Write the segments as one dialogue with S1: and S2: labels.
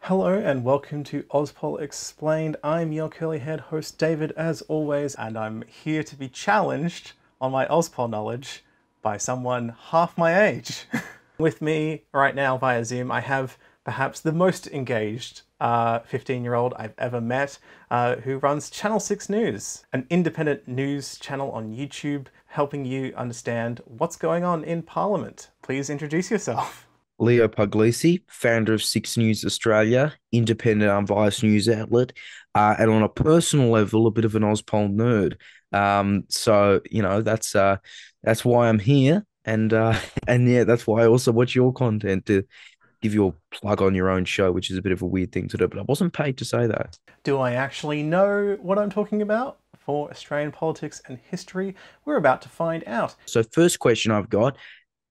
S1: Hello and welcome to Auspol Explained. I'm your curly haired host David as always, and I'm here to be challenged on my Auspol knowledge by someone half my age. With me right now via Zoom, I have perhaps the most engaged 15-year-old I've ever met, who runs Channel 6 News, an independent news channel on YouTube, helping you understand what's going on in Parliament. Please introduce yourself.
S2: Leo Puglisi, founder of 6's Australia, independent unbiased news outlet, and on a personal level, a bit of an Auspol nerd. So that's why I'm here, and and yeah, that's why I also watch your content to give you a plug on your own show, which is a bit of a weird thing to do, but I wasn't paid to say that.
S1: Do I actually know what I'm talking about for Australian politics and history? We're about to find out.
S2: So, first question I've got: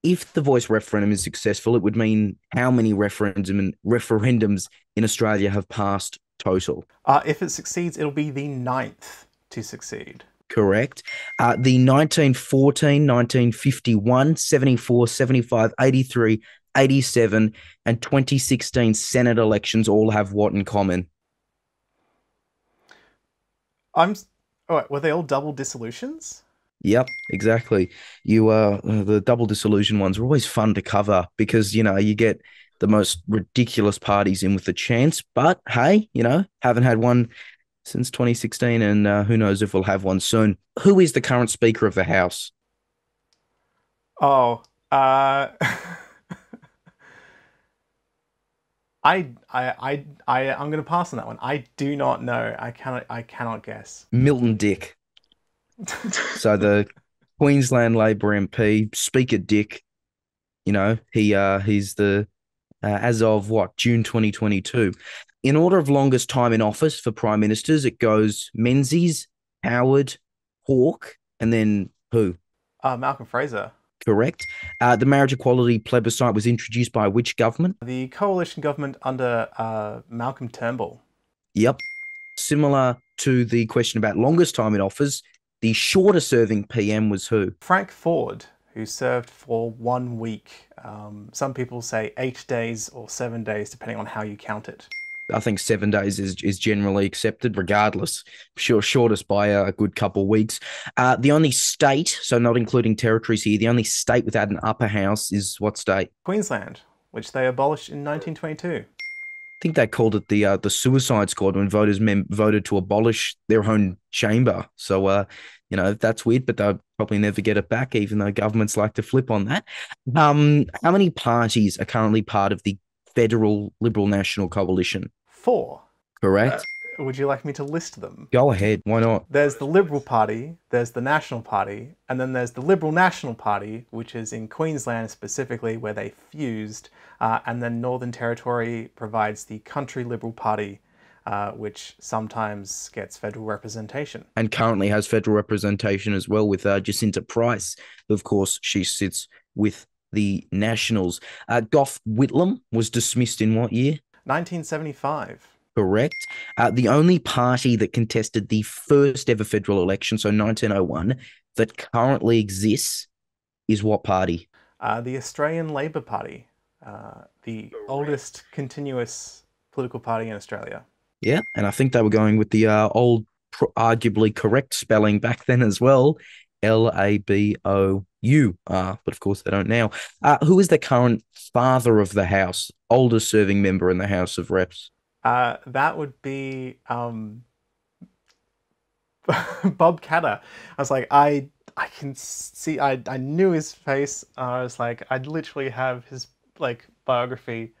S2: if the voice referendum is successful, it would mean how many referendums in Australia have passed total?
S1: If it succeeds, it'll be the ninth to succeed.
S2: Correct. The 1914, 1951, 74, 75, 83, 87, and 2016 Senate elections all have what in common?
S1: I'm. Oh, wait, were they all double dissolutions?
S2: Yep, exactly. The double dissolution ones are always fun to cover because you get the most ridiculous parties in with a chance. But hey, haven't had one since 2016, and who knows if we'll have one soon. Who is the current Speaker of the House?
S1: Oh, uh, I'm gonna pass on that one. I do not know. I cannot guess.
S2: Milton Dick. So the Queensland Labor MP, Speaker Dick, he's the as of what, June 2022. In order of longest time in office for prime ministers, it goes Menzies, Howard, Hawke, and then who?
S1: Malcolm Fraser.
S2: Correct. The marriage equality plebiscite was introduced by which government?
S1: The coalition government under Malcolm Turnbull.
S2: Yep. Similar to the question about longest time in office, the shorter serving PM was who?
S1: Frank Ford, who served for 1 week. Some people say 8 days or 7 days, depending on how you count it.
S2: I think 7 days is generally accepted, regardless. Sure, shortest by a good couple of weeks. The only state, so not including territories here, the only state without an upper house is what state?
S1: Queensland, which they abolished in 1922.
S2: I think they called it the Suicide Squad when voters voted to abolish their own chamber. So that's weird, but they'll probably never get it back, even though governments like to flip on that. How many parties are currently part of the Federal Liberal National Coalition?
S1: Four.
S2: Correct.
S1: Would you like me to list them?
S2: Go ahead. Why not?
S1: There's the Liberal Party, there's the National Party, and then there's the Liberal National Party, which is in Queensland specifically, where they fused, and then Northern Territory provides the Country Liberal Party, which sometimes gets federal representation.
S2: And currently has federal representation as well with Jacinta Price. Of course, she sits with the Nationals. Gough Whitlam was dismissed in what year?
S1: 1975.
S2: Correct. The only party that contested the first ever federal election, so 1901, that currently exists is what party?
S1: The Australian Labor Party, the oldest continuous political party in Australia.
S2: Yeah, and I think they were going with the old, arguably correct spelling back then as well, Labou. But of course they don't now. Who is the current father of the House, oldest serving member in the House of Reps?
S1: That would be Bob Catter. I was like, I can see, I knew his face. I was like, I'd literally have his like biography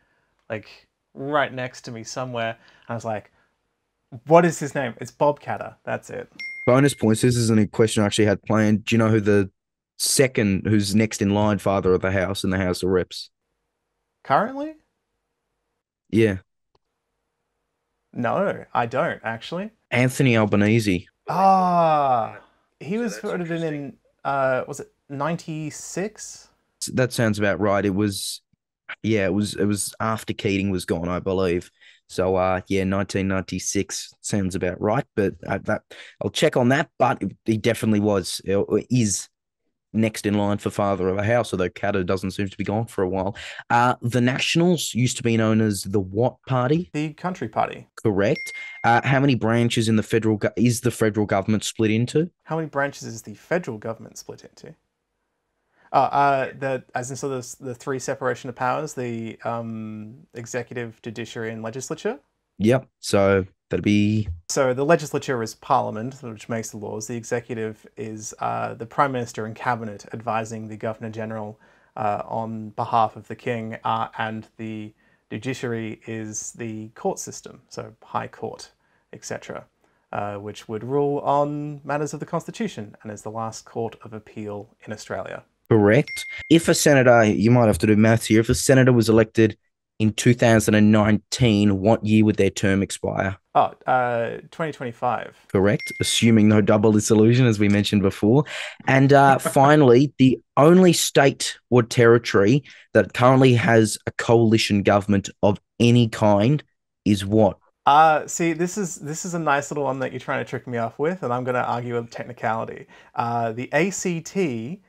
S1: like right next to me somewhere. I was like, what is his name? It's Bob Catter. That's it.
S2: Bonus points. This isn't a question I actually had planned. Do you know who the second, who's next in line, father of the House in the House of Reps?
S1: Currently?
S2: Yeah,
S1: No, I don't actually.
S2: Anthony Albanese.
S1: Ah, he was voted in was it 96?
S2: That sounds about right. Yeah, it was after Keating was gone, I believe. So yeah, 1996 sounds about right, but that I'll check on that. But he definitely was, is next in line for father of a house, although Caddo doesn't seem to be gone for a while. The Nationals used to be known as the what party?
S1: The Country Party.
S2: Correct. How many branches in the is the federal government split into?
S1: How many branches is the federal government split into? As in, so there's the three separation of powers: the executive, judiciary, and legislature.
S2: Yep. So that'd be
S1: So the legislature is Parliament, which makes the laws. The executive is the Prime Minister and Cabinet advising the Governor General on behalf of the King, and the judiciary is the court system, so High Court, etc., which would rule on matters of the Constitution and is the last court of appeal in Australia.
S2: correct. If a senator, you might have to do maths here, if a senator was elected in 2019, what year would their term expire?
S1: 2025.
S2: Correct, assuming no double dissolution, as we mentioned before. And finally, the only state or territory that currently has a coalition government of any kind is what?
S1: See, this is a nice little one that you're trying to trick me off with, and I'm going to argue with technicality. The ACT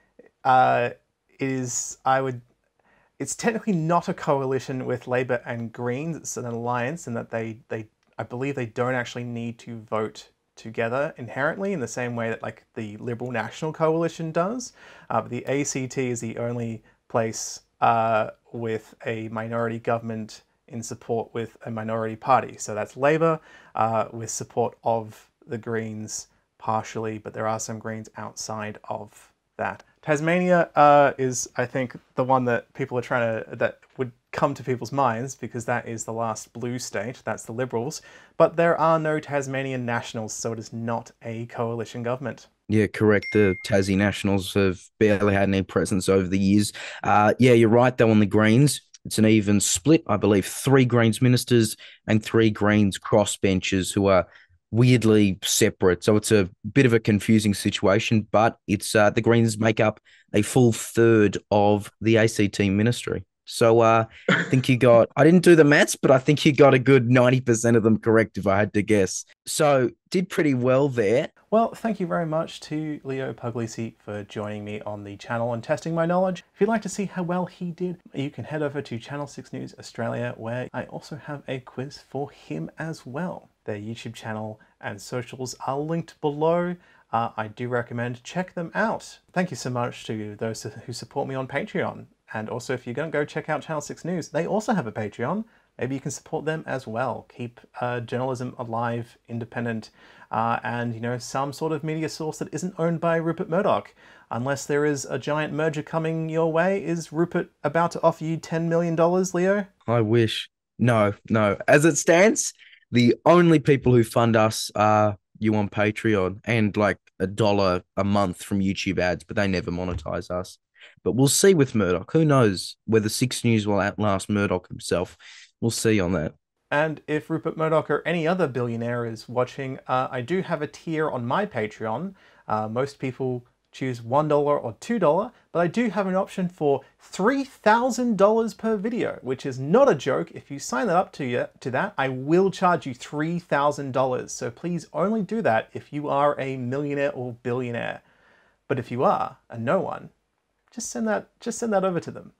S1: it's technically not a coalition with Labor and Greens. It's an alliance in that I believe they don't actually need to vote together inherently in the same way that like the Liberal National Coalition does. But the ACT is the only place with a minority government in support with a minority party. So that's Labor with support of the Greens partially, but there are some Greens outside of that. Tasmania is, I think, the one that people are that would come to people's minds because that is the last blue state, that's the Liberals, but there are no Tasmanian Nationals, so it is not a coalition government.
S2: Yeah, correct. The Tassie Nationals have barely had any presence over the years. Yeah, you're right, though, on the Greens. It's an even split, I believe, 3 Greens ministers and 3 Greens crossbenchers who are weirdly separate. So it's a bit of a confusing situation, but it's the Greens make up a full third of the ACT ministry. So I think I didn't do the maths, but I think you got a good 90% of them correct if I had to guess. So did pretty well there.
S1: Well, thank you very much to Leo Puglisi for joining me on the channel and testing my knowledge. If you'd like to see how well he did, you can head over to Channel 6 News Australia, where I also have a quiz for him as well. Their YouTube channel and socials are linked below. I do recommend check them out. Thank you so much to those who support me on Patreon. And also, if you're going to go check out Channel 6 News, they also have a Patreon. Maybe you can support them as well. Keep journalism alive, independent, and, you know, some sort of media source that isn't owned by Rupert Murdoch. Unless there is a giant merger coming your way. Is Rupert about to offer you $10 million, Leo?
S2: I wish. No. As it stands, the only people who fund us are you on Patreon and like $1 a month from YouTube ads, but they never monetize us. But we'll see with Murdoch. Who knows whether 6 News will outlast Murdoch himself. We'll see on that.
S1: And if Rupert Murdoch or any other billionaire is watching, I do have a tier on my Patreon. Most people choose $1 or $2, but I do have an option for $3,000 per video, which is not a joke. If you sign that up to that, I will charge you $3,000. So please only do that if you are a millionaire or billionaire. But if you are, and no one, just send that over to them.